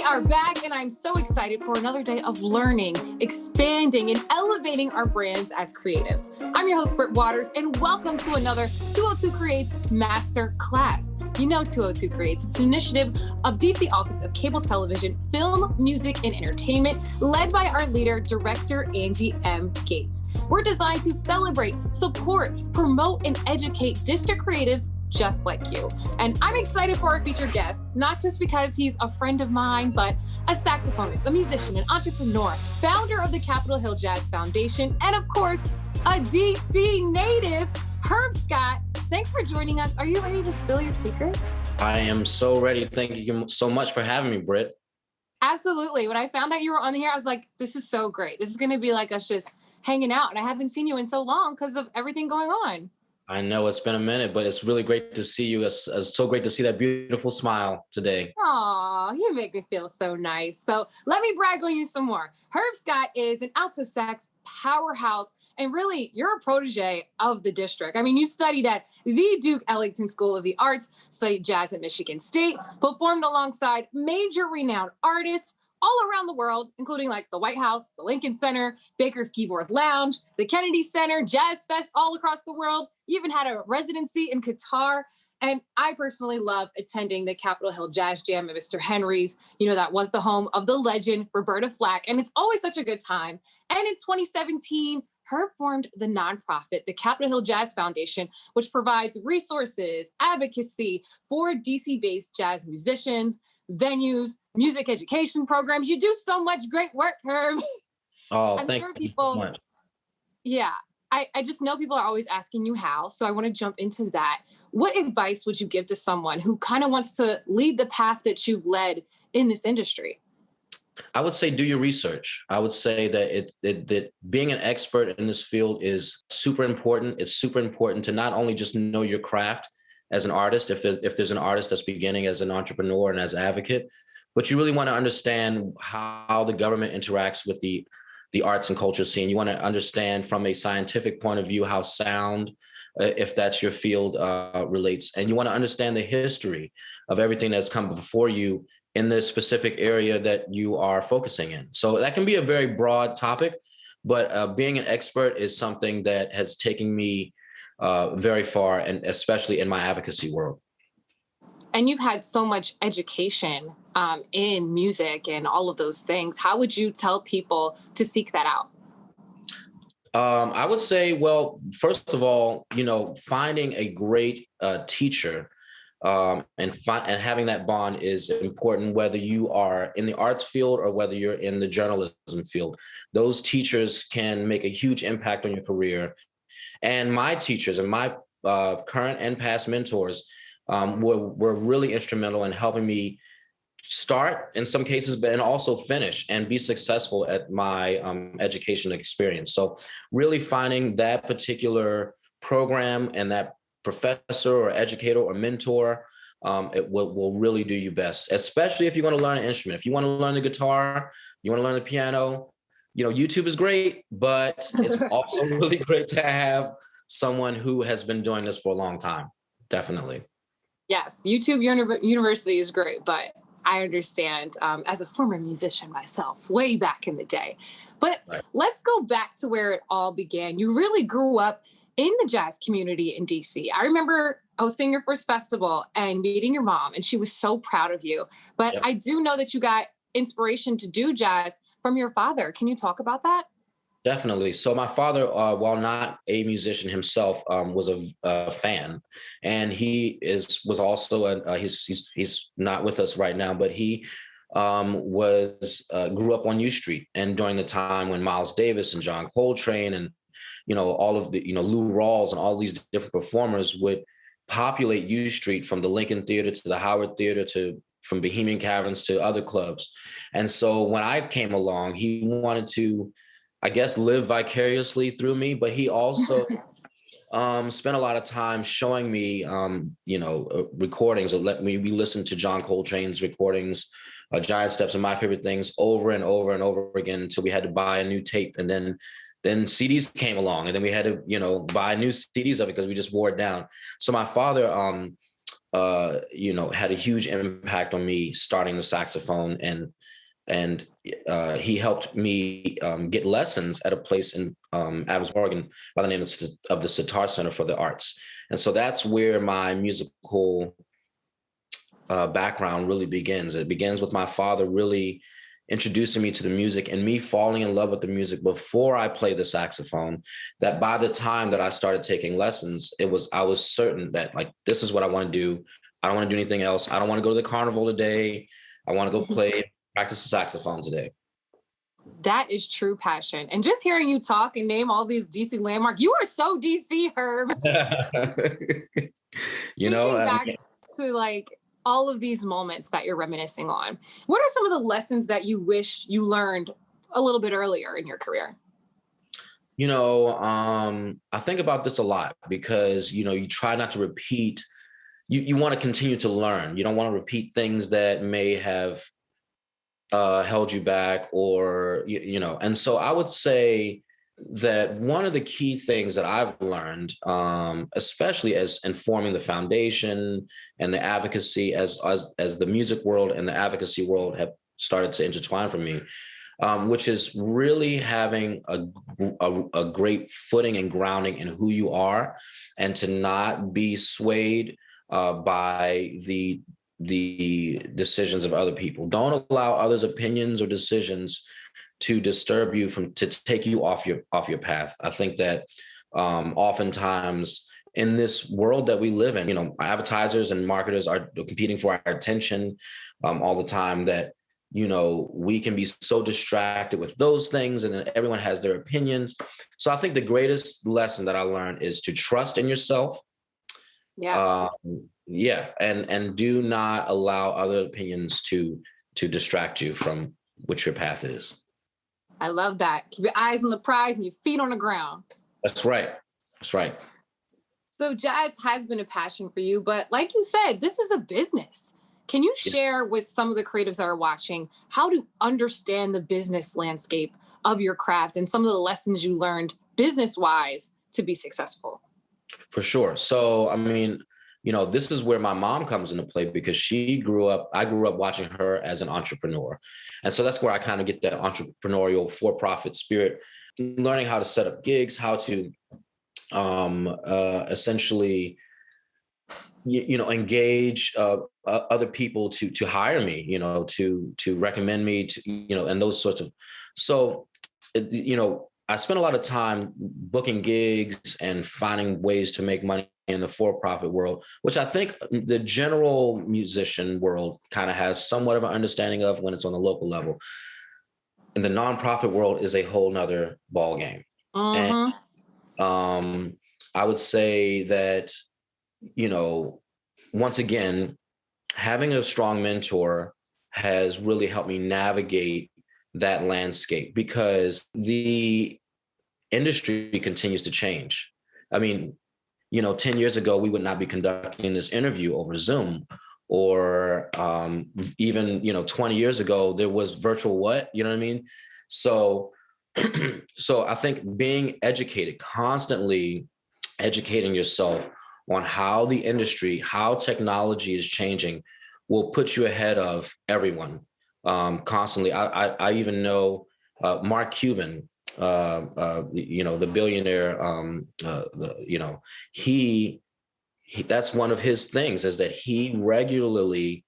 are back, and I'm so excited for another day of learning, expanding, and elevating our brands as creatives. I'm your host, Britt Waters, and welcome to another 202 Creates MasterClass. You know 202 Creates. It's an initiative of DC Office of Cable Television, Film, Music, and Entertainment, led by our leader, Director Angie M. Gates. We're designed to celebrate, support, promote, and educate district creatives just like you. And I'm excited for our featured guest, not just because he's a friend of mine, but a saxophonist, a musician, an entrepreneur, founder of the Capitol Hill Jazz Foundation, and of course, a DC native, Herb Scott. Thanks for joining us. Are you ready to spill your secrets? I am so ready. Thank you so much for having me, Britt. Absolutely. When I found out you were on here, I was like, this is so great. This is going to be like us just hanging out. And I haven't seen you in so long because of everything going on. I know it's been a minute, but it's really great to see you. It's so great to see that beautiful smile today. Aw, you make me feel so nice. So let me brag on you some more. Herb Scott is an alto sax powerhouse, and really, you're a protege of the district. I mean, you studied at the Duke Ellington School of the Arts, studied jazz at Michigan State, performed alongside major renowned artists all around the world, including like the White House, the Lincoln Center, Baker's Keyboard Lounge, the Kennedy Center, Jazz Fest all across the world. You even had a residency in Qatar. And I personally love attending the Capitol Hill Jazz Jam at Mr. Henry's. You know, that was the home of the legend, Roberta Flack. And it's always such a good time. And in 2017, Herb formed the nonprofit, the Capitol Hill Jazz Foundation, which provides resources, advocacy for DC-based jazz musicians, venues, music education programs. You do so much great work, Herb. Oh, I'm thank sure you people, so much. Yeah, I just know people are always asking you how. So I want to jump into that. What advice would you give to someone who kind of wants to lead the path that you've led in this industry? I would say do your research. I would say that that being an expert in this field is super important. It's super important to not only just know your craft as an artist, if there's an artist that's beginning as an entrepreneur and as an advocate, but you really want to understand how the government interacts with the arts and culture scene. You want to understand from a scientific point of view how sound, if that's your field, relates. And you want to understand the history of everything that's come before you in the specific area that you are focusing in. So that can be a very broad topic, but being an expert is something that has taken me very far, and especially in my advocacy world. And you've had so much education in music and all of those things. How would you tell people to seek that out? I would say, well, first of all, finding a great teacher and having that bond is important, whether you are in the arts field or whether you're in the journalism field. Those teachers can make a huge impact on your career. And my teachers and my current and past mentors were really instrumental in helping me start in some cases, but and also finish and be successful at my education experience. So really finding that particular program and that professor or educator or mentor, it will really do you best, especially if you're going to learn an instrument. If you want to learn the guitar, you want to learn the piano, YouTube is great, but it's also really great to have someone who has been doing this for a long time. Definitely. Yes, YouTube University is great, but I understand as a former musician myself, way back in the day. But right. Let's go back to where it all began. You really grew up in the jazz community in DC. I remember hosting your first festival and meeting your mom, and she was so proud of you. But yep. I do know that you got inspiration to do jazz from your father. Can you talk about that? Definitely. So my father, while not a musician himself, was a fan, and he was also he's not with us right now, but he grew up on U Street, and during the time when Miles Davis and John Coltrane and all of the Lou Rawls and all these different performers would populate U Street, from the Lincoln Theater to the Howard Theater from Bohemian Caverns to other clubs. And so when I came along, he wanted to, I guess, live vicariously through me, but he also spent a lot of time showing me, recordings. We listened to John Coltrane's recordings, Giant Steps and My Favorite Things over and over and over again until we had to buy a new tape. And then CDs came along, and then we had to, buy new CDs of it because we just wore it down. So my father, had a huge impact on me starting the saxophone and and he helped me get lessons at a place in Adams, Oregon, by the name of the Sitar Center for the Arts. And so that's where my musical background really begins. It begins with my father really introducing me to the music and me falling in love with the music before I played the saxophone, that by the time that I started taking lessons, I was certain that, like, this is what I want to do. I don't want to do anything else. I don't want to go to the carnival today. I want to go practice the saxophone today. That is true passion. And just hearing you talk and name all these DC landmarks, you are so DC, Herb. You know, back to like all of these moments that you're reminiscing on, what are some of the lessons that you wish you learned a little bit earlier in your career? You know, I think about this a lot because, you know, you try not to repeat. You want to continue to learn. You don't want to repeat things that may have held you back, or, you know. And so I would say that one of the key things that I've learned, especially as informing the foundation and the advocacy, as the music world and the advocacy world have started to intertwine for me, which is really having a great footing and grounding in who you are, and to not be swayed by the decisions of other people. Don't allow others' opinions or decisions to disturb you, to take you off your path. I think that oftentimes in this world that we live in, you know, advertisers and marketers are competing for our attention all the time, that, you know, we can be so distracted with those things, and then everyone has their opinions. So I think the greatest lesson that I learned is to trust in yourself. And do not allow other opinions to distract you from which your path is. I love that. Keep your eyes on the prize and your feet on the ground. That's right. That's right. So jazz has been a passion for you, but like you said, this is a business. Can you share with some of the creatives that are watching how to understand the business landscape of your craft and some of the lessons you learned business-wise to be successful? For sure. So, I mean, you know, this is where my mom comes into play, because I grew up watching her as an entrepreneur. And so that's where I kind of get that entrepreneurial for-profit spirit, learning how to set up gigs, how to essentially, you know, engage other people to hire me, you know, to recommend me to, you know, and those sorts of. So, you know, I spent a lot of time booking gigs and finding ways to make money in the for-profit world, which I think the general musician world kind of has somewhat of an understanding of when it's on the local level. And the nonprofit world is a whole nother ball game. And I would say that, you know, once again, having a strong mentor has really helped me navigate that landscape, because the industry continues to change. I mean, you know, 10 years ago, we would not be conducting this interview over Zoom, or even, you know, 20 years ago, there was virtual what, you know what I mean? So, so I think being educated, constantly educating yourself on how the industry, how technology is changing, will put you ahead of everyone constantly. I even know Mark Cuban, you know, the billionaire, you know, he that's one of his things, is that he regularly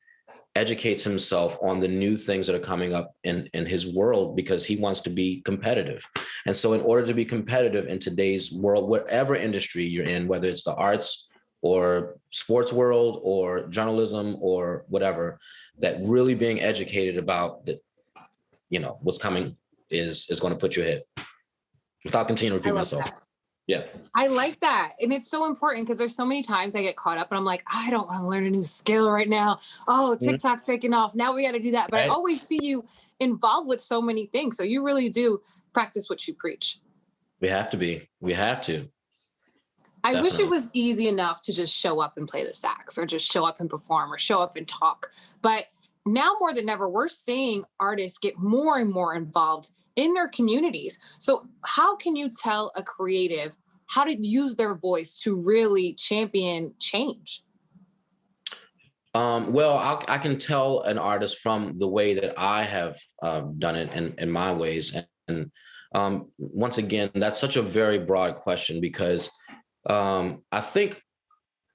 educates himself on the new things that are coming up in his world, because he wants to be competitive. And so in order to be competitive in today's world, whatever industry you're in, whether it's the arts or sports world or journalism or whatever, that really being educated about that, you know, what's coming is going to put you ahead. Without continuing to repeat myself. That. Yeah. I like that. And it's so important, because there's so many times I get caught up and I'm like, I don't want to learn a new skill right now. Oh, TikTok's taking off. Now we got to do that. But right. I always see you involved with so many things. So you really do practice what you preach. We have to be. We have to. I wish it was easy enough to just show up and play the sax, or just show up and perform, or show up and talk. But now more than ever, we're seeing artists get more and more involved in their communities. So how can you tell a creative how to use their voice to really champion change? Well, I can tell an artist from the way that I have done it in my ways. And once again, that's such a very broad question because I think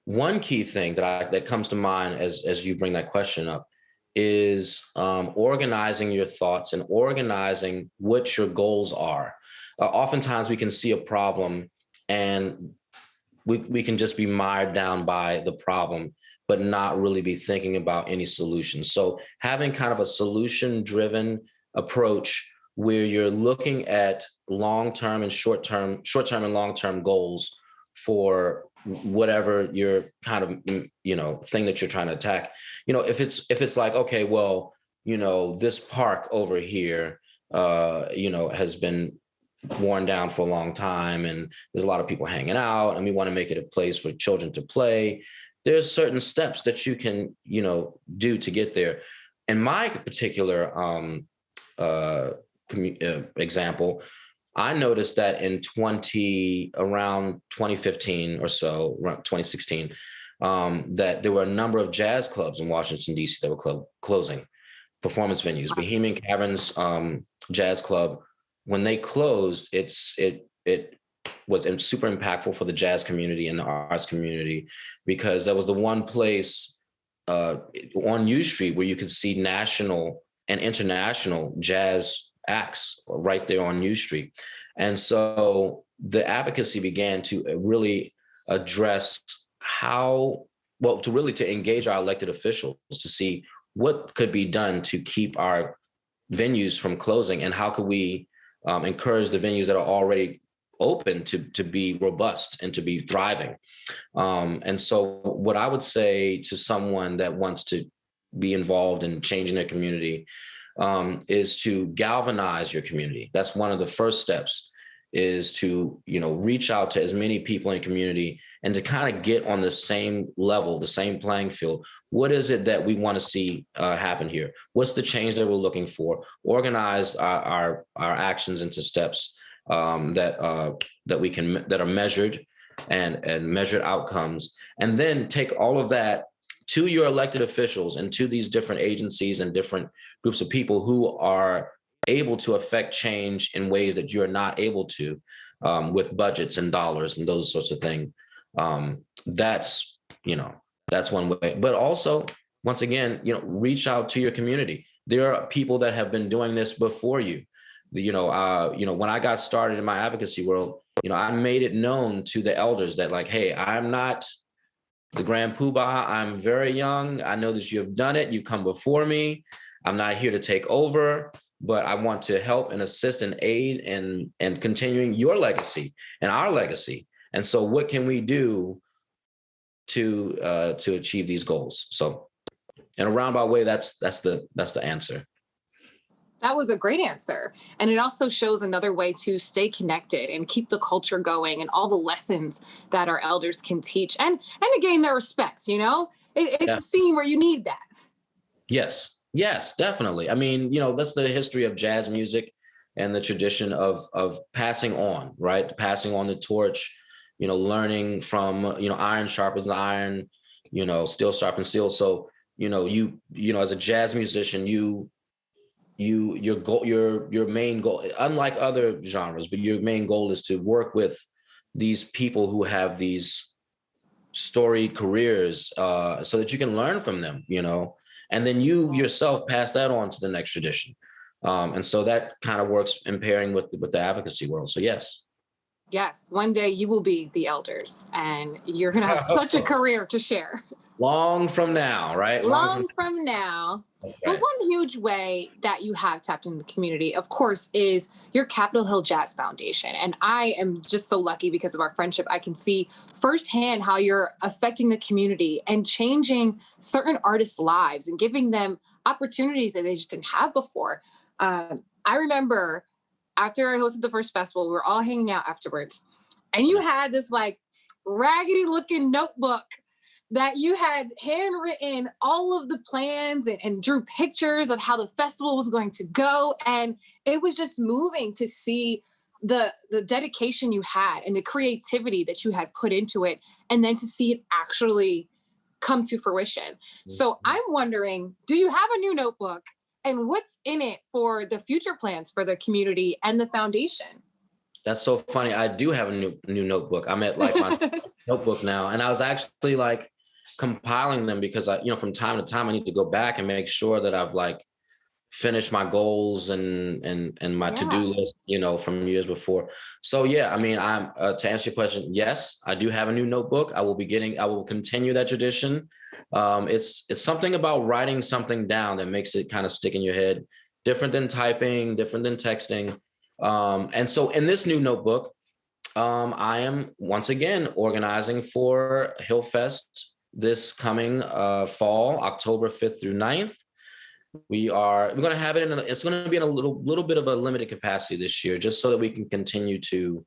one key thing that comes to mind as you bring that question up is organizing your thoughts and organizing what your goals are. Oftentimes we can see a problem and we can just be mired down by the problem, but not really be thinking about any solutions. So having kind of a solution-driven approach where you're looking at long-term and short-term and long-term goals for whatever your kind of, thing that you're trying to attack. If it's like, okay, well, this park over here, has been worn down for a long time and there's a lot of people hanging out and we want to make it a place for children to play. There's certain steps that you can, do to get there. In my particular example, I noticed that around 2015 or so, around 2016, that there were a number of jazz clubs in Washington, D.C. that were closing, performance venues. Bohemian Caverns Jazz Club, when they closed, it was super impactful for the jazz community and the arts community because that was the one place on U Street where you could see national and international jazz acts right there on U Street. And so the advocacy began to really address to engage our elected officials to see what could be done to keep our venues from closing and how could we encourage the venues that are already open to be robust and to be thriving. And so what I would say to someone that wants to be involved in changing their community is to galvanize your community. That's one of the first steps, is to, reach out to as many people in the community and to kind of get on the same level, the same playing field. What is it that we want to see happen here? What's the change that we're looking for? Organize our actions into steps that are measured and measured outcomes, and then take all of that to your elected officials and to these different agencies and different groups of people who are able to affect change in ways that you're not able to, with budgets and dollars and those sorts of things. That's one way. But also, once again, reach out to your community. There are people that have been doing this before you. When I got started in my advocacy world, I made it known to the elders that, like, hey, I'm not the grand poobah. I'm very young. I know that you have done it. You've come before me. I'm not here to take over, but I want to help and assist and aid and continuing your legacy and our legacy. And so what can we do to achieve these goals? So in a roundabout way, that's the answer. That was a great answer. And it also shows another way to stay connected and keep the culture going and all the lessons that our elders can teach and to gain their respect, it's a scene where you need that. Yes, definitely. I mean, that's the history of jazz music and the tradition of passing on, right? Passing on the torch, learning from, iron sharpens iron, steel sharpens steel. So, as a jazz musician, your main goal, unlike other genres, but your main goal is to work with these people who have these storied careers, so that you can learn from them, and then you yourself pass that on to the next tradition. And so that kind of works in pairing with the advocacy world. So yes. Yes, one day you will be the elders and you're going to have such a career to share. Long from now, right? Long from now. Right. But one huge way that you have tapped into the community, of course, is your Capitol Hill Jazz Foundation. And I am just so lucky because of our friendship. I can see firsthand how you're affecting the community and changing certain artists' lives and giving them opportunities that they just didn't have before. I remember after I hosted the first festival, we were all hanging out afterwards. And you had this like raggedy looking notebook that you had handwritten all of the plans and drew pictures of how the festival was going to go. And it was just moving to see the dedication you had and the creativity that you had put into it. And then to see it actually come to fruition. So I'm wondering, do you have a new notebook, and what's in it for the future plans for the community and the foundation? That's so funny. I do have a new notebook. I'm at like my notebook now, and I was actually like compiling them because from time to time I need to go back and make sure that I've like finished my goals and my to-do list, from years before. So yeah, I mean, I'm to answer your question, yes, I do have a new notebook. I will continue that tradition. It's something about writing something down that makes it kind of stick in your head, different than typing, different than texting. And so in this new notebook, I am once again organizing for Hill Fest this coming fall, October 5th through 9th. We're going to have it it's going to be in a little bit of a limited capacity this year, just so that we can continue to,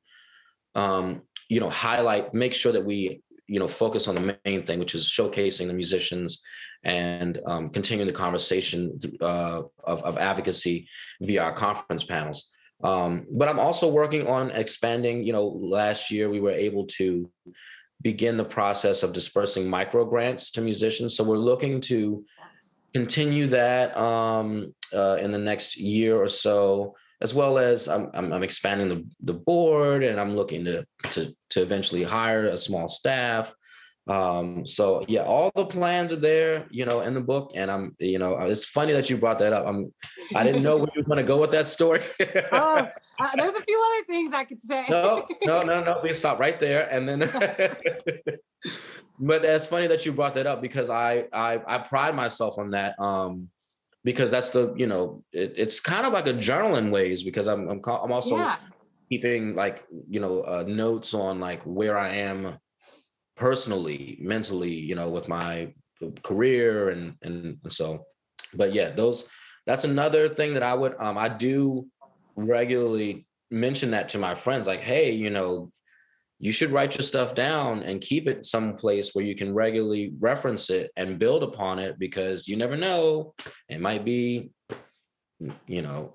highlight, make sure that we, focus on the main thing, which is showcasing the musicians and continuing the conversation of advocacy via our conference panels. But I'm also working on expanding. Last year we were able to begin the process of dispersing micro grants to musicians. So we're looking to continue that in the next year or so, as well as I'm expanding the board, and I'm looking to eventually hire a small staff. So yeah, all the plans are there, in the book. And it's funny that you brought that up. I didn't know where you were going to go with that story. There's a few other things I could say. No. We stop right there. And then, but it's funny that you brought that up, because I pride myself on that. Because that's it's kind of like a journal in ways, because I'm also keeping like, notes on like where I am personally, mentally, with my career and so, but yeah, that's another thing that I do regularly mention that to my friends, like, hey, you should write your stuff down and keep it someplace where you can regularly reference it and build upon it, because you never know, it might be,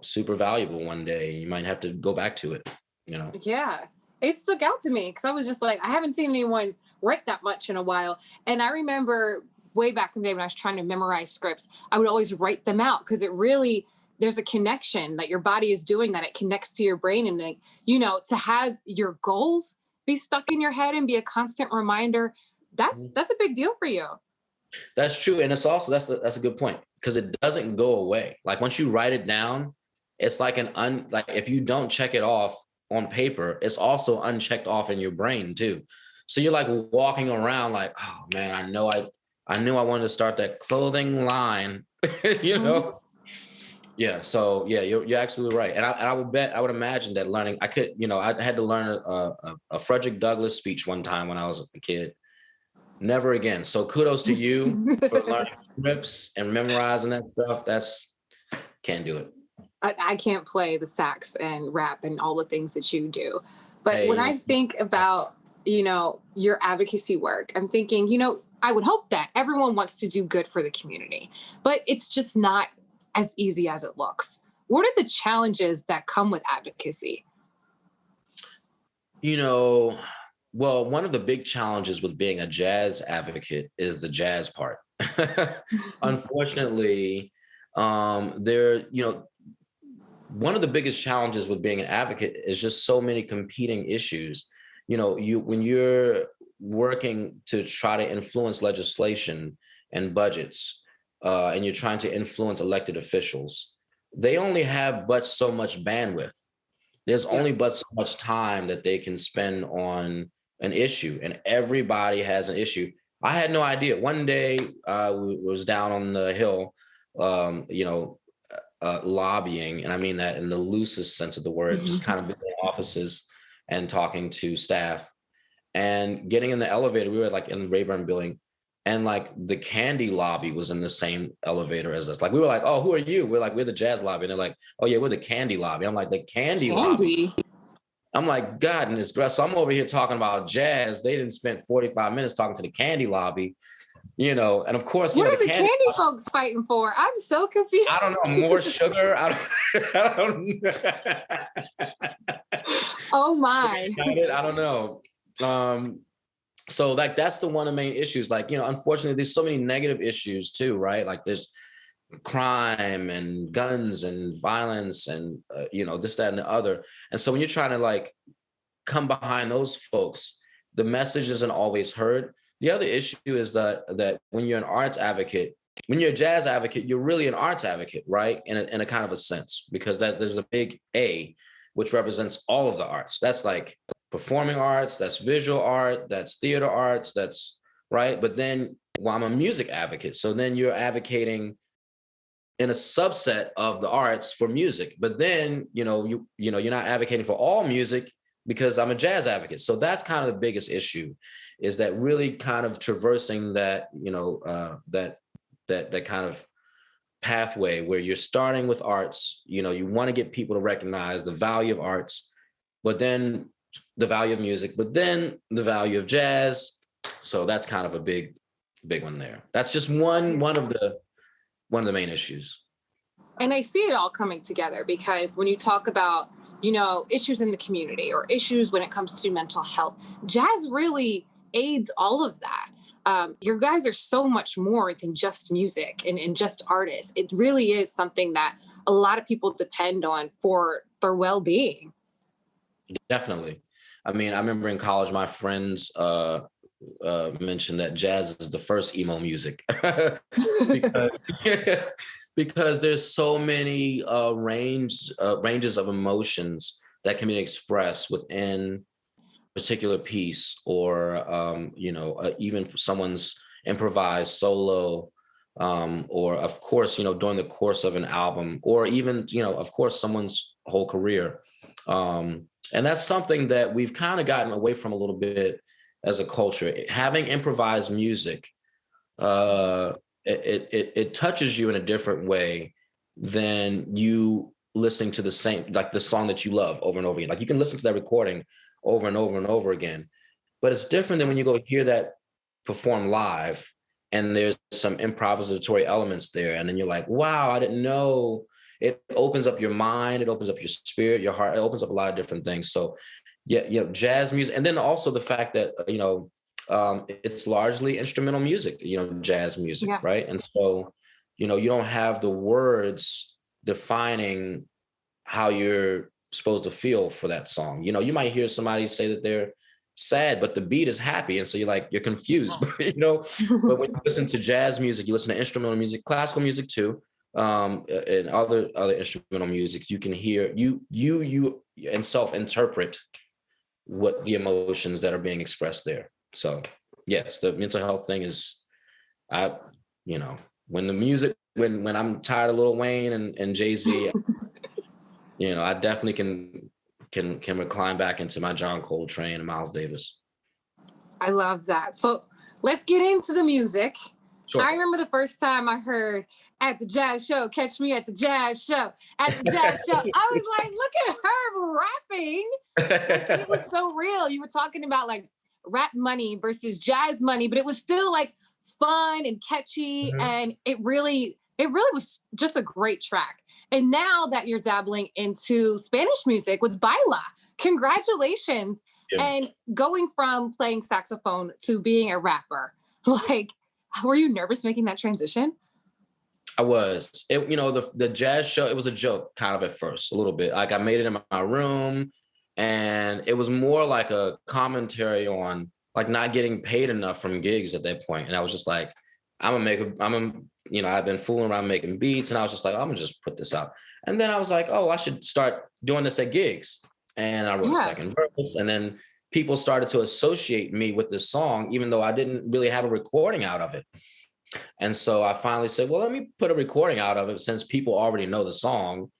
super valuable one day. You might have to go back to it, Yeah, it stuck out to me because I was just like, I haven't seen anyone write that much in a while. And I remember way back in the day when I was trying to memorize scripts, I would always write them out, because there's a connection that your body is doing, that it connects to your brain. And, to have your goals be stuck in your head and be a constant reminder, that's a big deal for you. That's true. And it's also, that's a good point, because it doesn't go away. Like once you write it down, it's like like if you don't check it off on paper, it's also unchecked off in your brain too. So you're like walking around like, oh man, I knew I wanted to start that clothing line, Yeah. So yeah, you're absolutely right. And I would imagine that learning, I had to learn a Frederick Douglass speech one time when I was a kid. Never again. So kudos to you for learning scripts and memorizing that stuff. Can't do it. I can't play the sax and rap and all the things that you do. But when I think about, your advocacy work, I'm thinking, I would hope that everyone wants to do good for the community, but it's just not as easy as it looks. What are the challenges that come with advocacy? Well, one of the big challenges with being a jazz advocate is the jazz part. Unfortunately, one of the biggest challenges with being an advocate is just so many competing issues. When you're working to try to influence legislation and budgets, and you're trying to influence elected officials, they only have but so much bandwidth. There's only but so much time that they can spend on an issue, and everybody has an issue. I had no idea. One day I was down on the Hill, lobbying, and I mean that in the loosest sense of the word, just kind of visiting offices and talking to staff, and getting in the elevator. We were like in the Rayburn building, and like the candy lobby was in the same elevator as us. Like we were like, oh, who are you? We're like, we're the jazz lobby. And they're like, oh yeah, we're the candy lobby. I'm like, the candy lobby. I'm like, God, and it's so I'm over here talking about jazz. They didn't spend 45 minutes talking to the candy lobby, and of course, what are the candy folks fighting for? I'm so confused. I don't know, more sugar. I don't Oh my! I don't know. So like, that's the one of the main issues. Like, unfortunately, there's so many negative issues too, right? Like there's crime and guns and violence and, this, that, and the other. And so when you're trying to like come behind those folks, the message isn't always heard. The other issue is that when you're an arts advocate, when you're a jazz advocate, you're really an arts advocate, right? In a kind of a sense, because there's a big A, which represents all of the arts. That's like performing arts, that's visual art, that's theater arts, that's right. But then, well, I'm a music advocate. So then you're advocating in a subset of the arts for music. But then, you're not advocating for all music because I'm a jazz advocate. So that's kind of the biggest issue, is that really kind of traversing that, that kind of pathway where you're starting with arts, you want to get people to recognize the value of arts, but then the value of music, but then the value of jazz. So that's kind of a big one there. That's just one of the main issues. And I see it all coming together, because when you talk about, issues in the community or issues when it comes to mental health, jazz really aids all of that. Your guys are so much more than just music and just artists. It really is something that a lot of people depend on for their well-being. Definitely. I mean, I remember in college, my friends mentioned that jazz is the first emo music because there's so many ranges of emotions that can be expressed within particular piece, or even someone's improvised solo, or of course during the course of an album, or even of course someone's whole career, and that's something that we've kind of gotten away from a little bit as a culture. Having improvised music, it touches you in a different way than you listening to the same, like the song that you love over and over again. Like you can listen to that recording over and over and over again, but it's different than when you go hear that perform live and there's some improvisatory elements there. And then you're like, wow, I didn't know. It opens up your mind, it opens up your spirit, your heart, it opens up a lot of different things. So yeah, jazz music. And then also the fact that, it's largely instrumental music, jazz music, yeah. Right? And so, you don't have the words defining how you're supposed to feel for that song. You might hear somebody say that they're sad, but the beat is happy. And so you're confused, but when you listen to jazz music, you listen to instrumental music, classical music too, and other instrumental music, you can hear, you and self-interpret what the emotions that are being expressed there. So yes, the mental health thing is, when the music, when I'm tired of Lil Wayne and Jay-Z, I definitely can recline back into my John Coltrane and Miles Davis. I love that. So let's get into the music. Sure. I remember the first time I heard "At the Jazz Show," catch me at the jazz show, at the jazz show. I was like, look at her rapping. Like, it was so real. You were talking about like rap money versus jazz money, but it was still like fun and catchy. Mm-hmm. And it really was just a great track. And now that you're dabbling into Spanish music with Baila, congratulations. Yeah. And going from playing saxophone to being a rapper, like, were you nervous making that transition? I was. The jazz show, it was a joke kind of at first, a little bit. Like I made it in my room, and it was more like a commentary on like not getting paid enough from gigs at that point. And I was just like, I've been fooling around making beats, and I was just like, I'm gonna just put this out. And then I was like, oh, I should start doing this at gigs. And I wrote a second verse, and then people started to associate me with this song, even though I didn't really have a recording out of it. And so I finally said, well, let me put a recording out of it since people already know the song.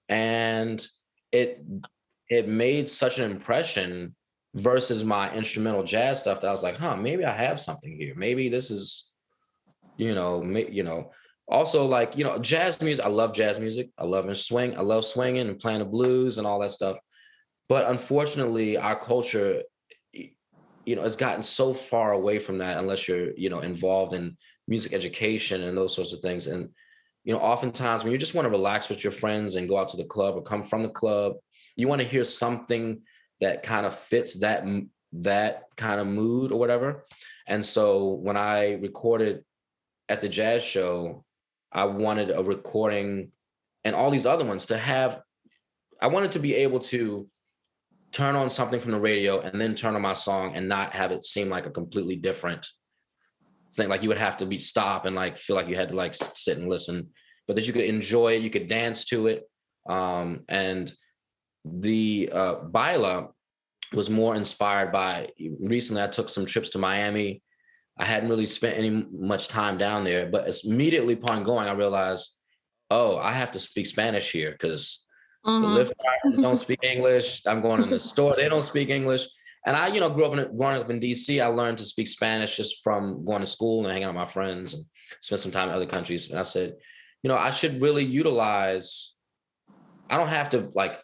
And it made such an impression versus my instrumental jazz stuff that I was like, maybe I have something here. Maybe this is, also like, jazz music. I love jazz music. I love swinging and playing the blues and all that stuff. But unfortunately, our culture, has gotten so far away from that unless you're, involved in music education and those sorts of things. And, oftentimes when you just want to relax with your friends and go out to the club or come from the club, you want to hear something that kind of fits that that kind of mood or whatever. And so when I recorded at the jazz show, I wanted a recording and all these other ones to have, I wanted to be able to turn on something from the radio and then turn on my song and not have it seem like a completely different thing. Like you would have to stop and like feel like you had to like sit and listen, but that you could enjoy it, you could dance to it. And the Baila was more inspired by, recently I took some trips to Miami. I hadn't really spent any much time down there, but immediately upon going, I realized, oh, I have to speak Spanish here because the Lyft drivers don't speak English. I'm going in the store, they don't speak English. And I, growing up in DC, I learned to speak Spanish just from going to school and hanging out with my friends and spent some time in other countries. And I said, I should really utilize, I don't have to like,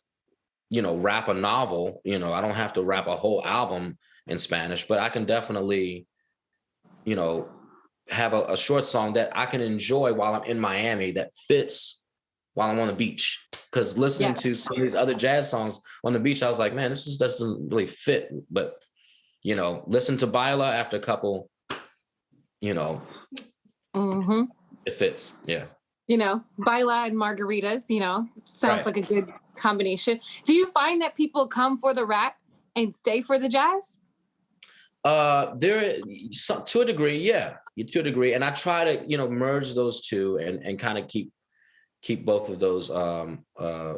rap a novel, I don't have to rap a whole album in Spanish, but I can definitely, have a short song that I can enjoy while I'm in Miami that fits while I'm on the beach. Because listening to some of these other jazz songs on the beach, I was like, man, this doesn't really fit. But, listen to Baila after a couple, it fits. Yeah. Baila and margaritas, sounds like a good combination. Do you find that people come for the rap and stay for the jazz? To a degree, yeah, to a degree. And I try to, merge those two and kind of keep both of those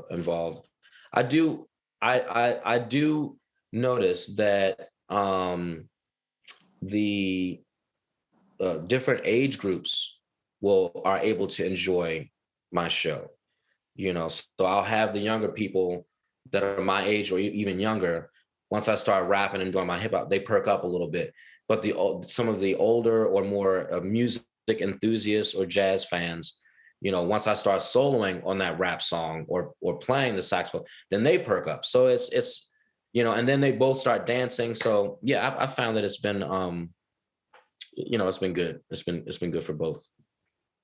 involved. I do notice that the different age groups are able to enjoy my show. So I'll have the younger people that are my age or even younger. Once I start rapping and doing my hip hop, they perk up a little bit. But some of the older or more music enthusiasts or jazz fans, once I start soloing on that rap song or playing the saxophone, then they perk up. So it's and then they both start dancing. So yeah, I found that it's been it's been good. It's been good for both.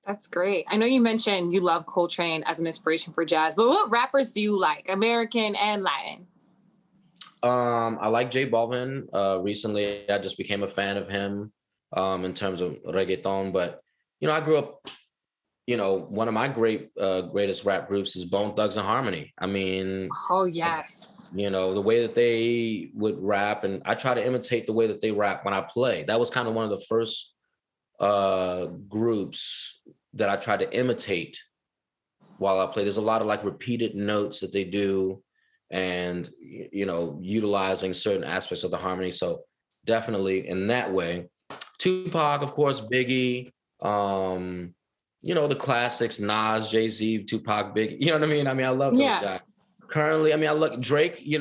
That's great. I know you mentioned you love Coltrane as an inspiration for jazz, but what rappers do you like, American and Latin? I like J Balvin. Recently, I just became a fan of him in terms of reggaeton. But, I grew up, one of my greatest rap groups is Bone Thugs and Harmony. I mean, oh, yes. The way that they would rap, and I try to imitate the way that they rap when I play. That was kind of one of the first groups that I tried to imitate while I play. There's a lot of like repeated notes that they do, and utilizing certain aspects of the harmony. So definitely in that way. Tupac, of course, Biggie, the classics, Nas, Jay-Z, Tupac, Biggie, you know what I mean? I mean, I love those guys. Currently, I mean, I look Drake, you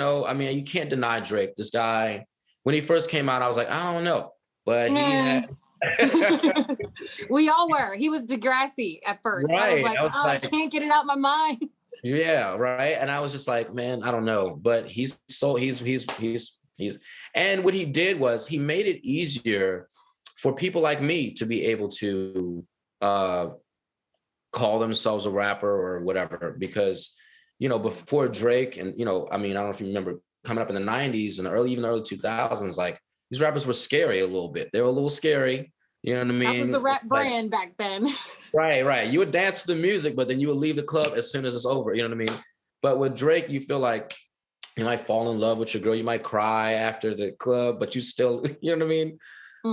can't deny Drake. This guy, when he first came out, I was like, I don't know, but he had we all were. He was Degrassi at first. Right. I was like, I can't get it out of my mind. Yeah, right. And I was just like, man, I don't know. But he's and what he did was he made it easier for people like me to be able to call themselves a rapper or whatever. Because, before Drake and, I mean, I don't know if you remember coming up in the 90s and even the early 2000s, like these rappers were scary a little bit. They were a little scary. You know what I mean? That was the rap brand back then. Right. You would dance to the music, but then you would leave the club as soon as it's over. You know what I mean? But with Drake, you feel like you might fall in love with your girl. You might cry after the club, but you still, you know what I mean?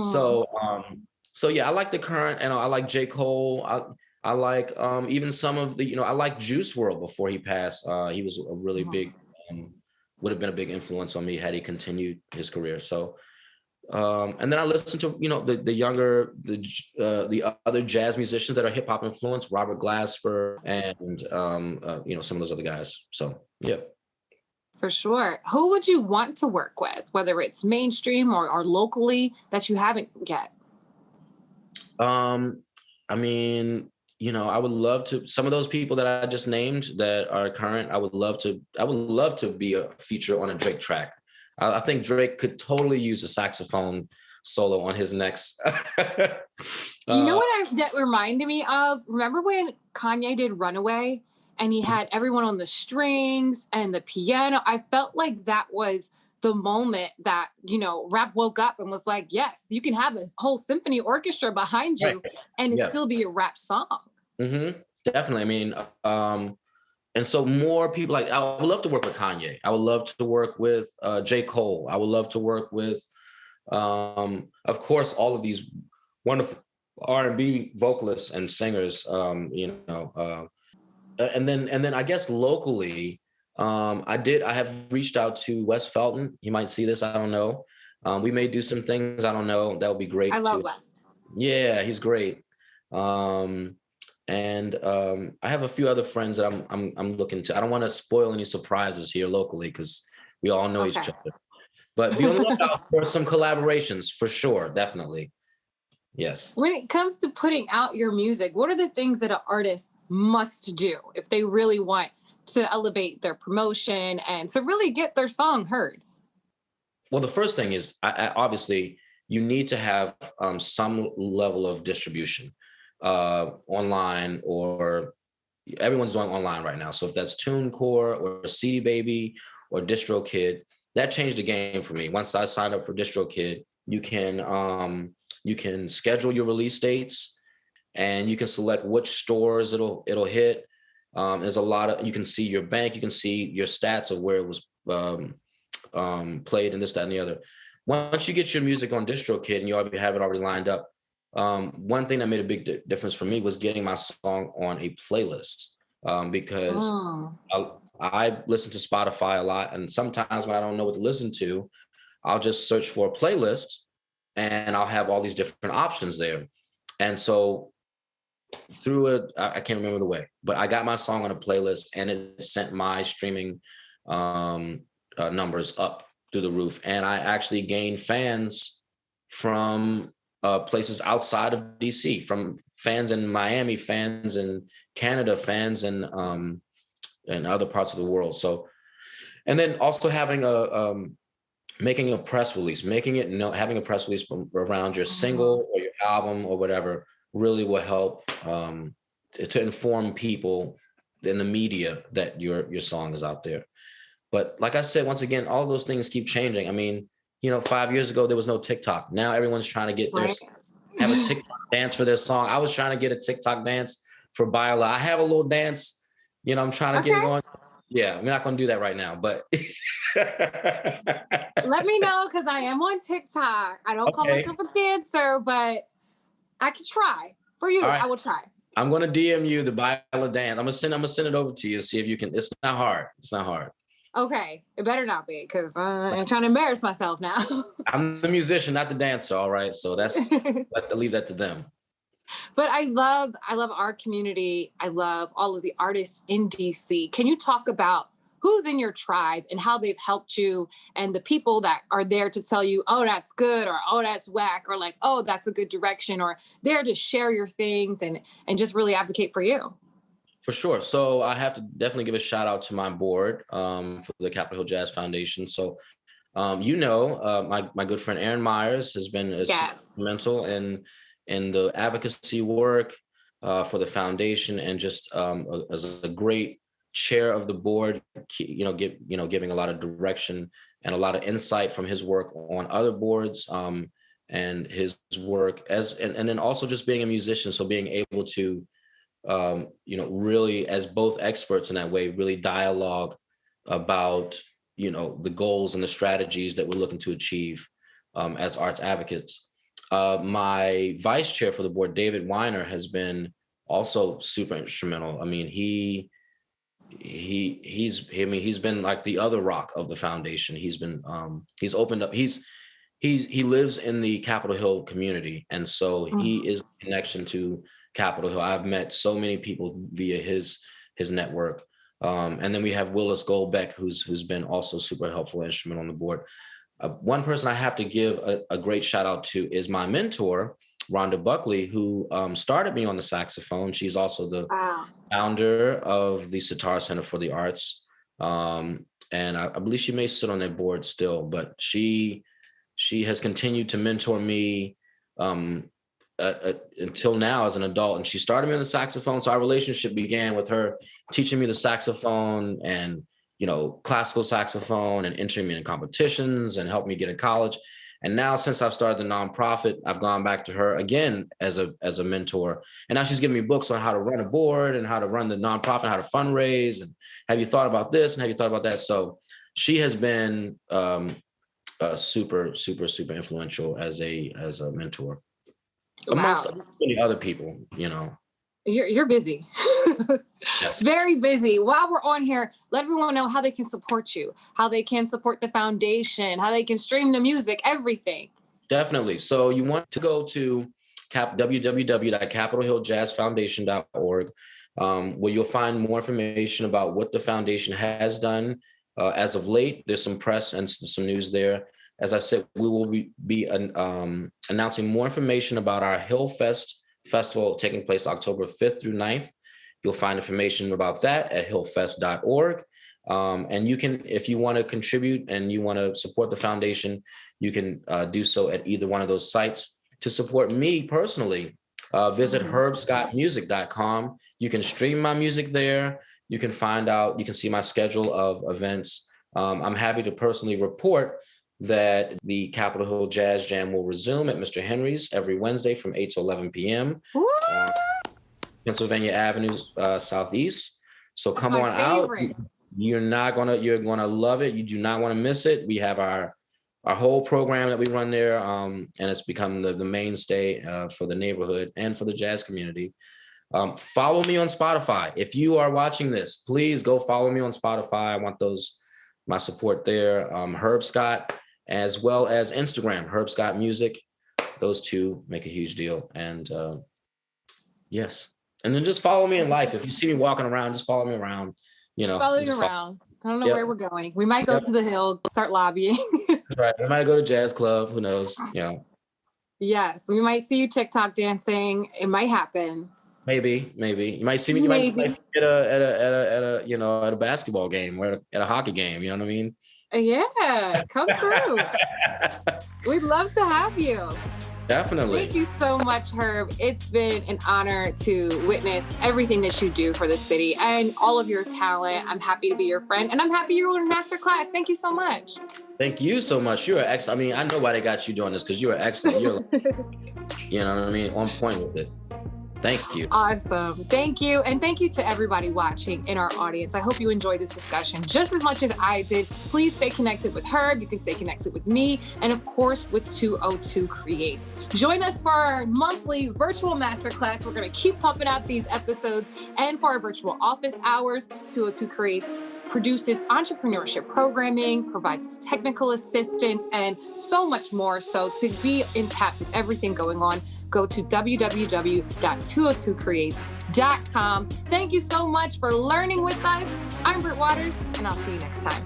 So yeah, I like the current, and I like J. Cole. I like even some of the, I like Juice WRLD before he passed. He was a really big, would have been a big influence on me had he continued his career. So. And then I listen to, the younger, the other jazz musicians that are hip hop influenced, Robert Glasper and, some of those other guys. So, yeah. For sure. Who would you want to work with, whether it's mainstream or locally that you haven't yet? I mean, I would love to, some of those people that I just named that are current, I would love to be a feature on a Drake track. I think Drake could totally use a saxophone solo on his next. You know what that reminded me of? Remember when Kanye did Runaway and he had everyone on the strings and the piano? I felt like that was the moment that, rap woke up and was like, yes, you can have a whole symphony orchestra behind you and it still be a rap song. Mm-hmm. Definitely. I mean, and so more people, like, I would love to work with Kanye. I would love to work with J. Cole. I would love to work with, of course, all of these wonderful R&B vocalists and singers, and then I guess locally, I have reached out to Wes Felton. He might see this, I don't know. We may do some things, I don't know. That would be great. I love Wes. Yeah, he's great. I have a few other friends that I'm looking to. I don't want to spoil any surprises here locally because we all know each other. But be on the lookout for some collaborations for sure, definitely. Yes. When it comes to putting out your music, what are the things that an artist must do if they really want to elevate their promotion and to really get their song heard? Well, the first thing is, obviously, you need to have some level of distribution online, or everyone's doing online right now. So if that's TuneCore or CD Baby or DistroKid, that changed the game for me. Once I signed up for DistroKid, you can schedule your release dates, and you can select which stores it'll hit. There's a lot of, you can see your bank, you can see your stats of where it was played and this, that, and the other. Once you get your music on DistroKid and you already have it already lined up, one thing that made a big difference for me was getting my song on a playlist, because I listen to Spotify a lot, and sometimes when I don't know what to listen to, I'll just search for a playlist and I'll have all these different options there. And so through it, I can't remember the way, but I got my song on a playlist and it sent my streaming numbers up through the roof. And I actually gained fans from places outside of DC, from fans in Miami, fans in Canada, fans in other parts of the world. So, and then also having making a press release, having a press release around your single or your album or whatever really will help to inform people in the media that your song is out there. But like I said, once again, all those things keep changing. I mean, 5 years ago, there was no TikTok. Now everyone's trying to get have a TikTok dance for their song. I was trying to get a TikTok dance for Bila. I have a little dance, I'm trying to get it going. Yeah, I'm not going to do that right now, but. Let me know, because I am on TikTok. I don't call myself a dancer, but I can try. For you, right. I will try. I'm going to DM you the Bila dance. I'm going to send it over to you, see if you can. It's not hard. It's not hard. Okay, it better not be, because I'm trying to embarrass myself now. I'm the musician, not the dancer, all right? So I'll leave that to them. But I love our community. I love all of the artists in DC. Can you talk about who's in your tribe and how they've helped you, and the people that are there to tell you, oh, that's good, or oh, that's whack, or like, oh, that's a good direction, or there to share your things and just really advocate for you? For sure. So I have to definitely give a shout out to my board for the Capitol Hill Jazz Foundation. So, my good friend Aaron Myers has been instrumental in the advocacy work for the foundation, and just as a great chair of the board, giving a lot of direction and a lot of insight from his work on other boards, and his work and then also just being a musician. So being able to really, as both experts in that way, really dialogue about, the goals and the strategies that we're looking to achieve as arts advocates. My vice chair for the board, David Weiner, has been also super instrumental. I mean, he's been like the other rock of the foundation. He's been, he's opened up, he lives in the Capitol Hill community. And so he is a connection to Capitol Hill. I've met so many people via his network. And then we have Willis Goldbeck, who's been also super helpful, instrumental on the board. One person I have to give a great shout out to is my mentor, Rhonda Buckley, who started me on the saxophone. She's also the founder of the Sitar Center for the Arts. And I believe she may sit on that board still, but she has continued to mentor me until now as an adult. And she started me on the saxophone. So our relationship began with her teaching me the saxophone and classical saxophone and entering me in competitions and helped me get in college. And now, since I've started the nonprofit, I've gone back to her again as a mentor. And now she's giving me books on how to run a board and how to run the nonprofit, and how to fundraise. And have you thought about this? And have you thought about that? So she has been super, super, super influential as a mentor. Wow. Amongst many other people, You're busy. Yes. Very busy. While we're on here, let everyone know how they can support you, how they can support the foundation, how they can stream the music, everything. Definitely. So you want to go to www.capitolhilljazzfoundation.org, where you'll find more information about what the foundation has done as of late. There's some press and some news there. As I said, we will be announcing more information about our Hill Fest Festival taking place October 5th through 9th. You'll find information about that at hillfest.org. And you can, if you want to contribute and you want to support the foundation, you can do so at either one of those sites. To support me personally, visit herbscottmusic.com. You can stream my music there. You can see my schedule of events. I'm happy to personally report that the Capitol Hill Jazz Jam will resume at Mr. Henry's every Wednesday from 8 to 11 p.m. Pennsylvania Avenue Southeast. So come on out. You're gonna love it. You do not want to miss it. We have our whole program that we run there, and it's become the mainstay for the neighborhood and for the jazz community. Follow me on Spotify. If you are watching this, please go follow me on Spotify. I want my support there. Herb Scott, as well as Instagram, Herb Scott Music. Those two make a huge deal. And yes. And then just follow me in life. If you see me walking around, just follow me around. Follow you around. I don't know where we're going. We might go to the Hill, start lobbying. That's right. We might go to jazz club. Who knows? Yes, we might see you TikTok dancing. It might happen. Maybe you might see me. You might see me at a basketball game or at a hockey game. You know what I mean? Yeah, come through. We'd love to have you. Definitely. Thank you so much, Herb. It's been an honor to witness everything that you do for the city and all of your talent. I'm happy to be your friend, and I'm happy you're on MasterClass. Thank you so much. Thank you so much. You're excellent. I mean, I know why they got you doing this, because you are excellent. You're, you know what I mean, on point with it. Thank you. Awesome. Thank you. And thank you to everybody watching in our audience. I hope you enjoyed this discussion just as much as I did. Please stay connected with Herb. You can stay connected with me and, of course, with 202 Creates. Join us for our monthly virtual masterclass. We're going to keep pumping out these episodes, and for our virtual office hours, 202 Creates produces entrepreneurship programming, provides technical assistance, and so much more. So to be in tap with everything going on, go to www.202creates.com. Thank you so much for learning with us. I'm Britt Waters, and I'll see you next time.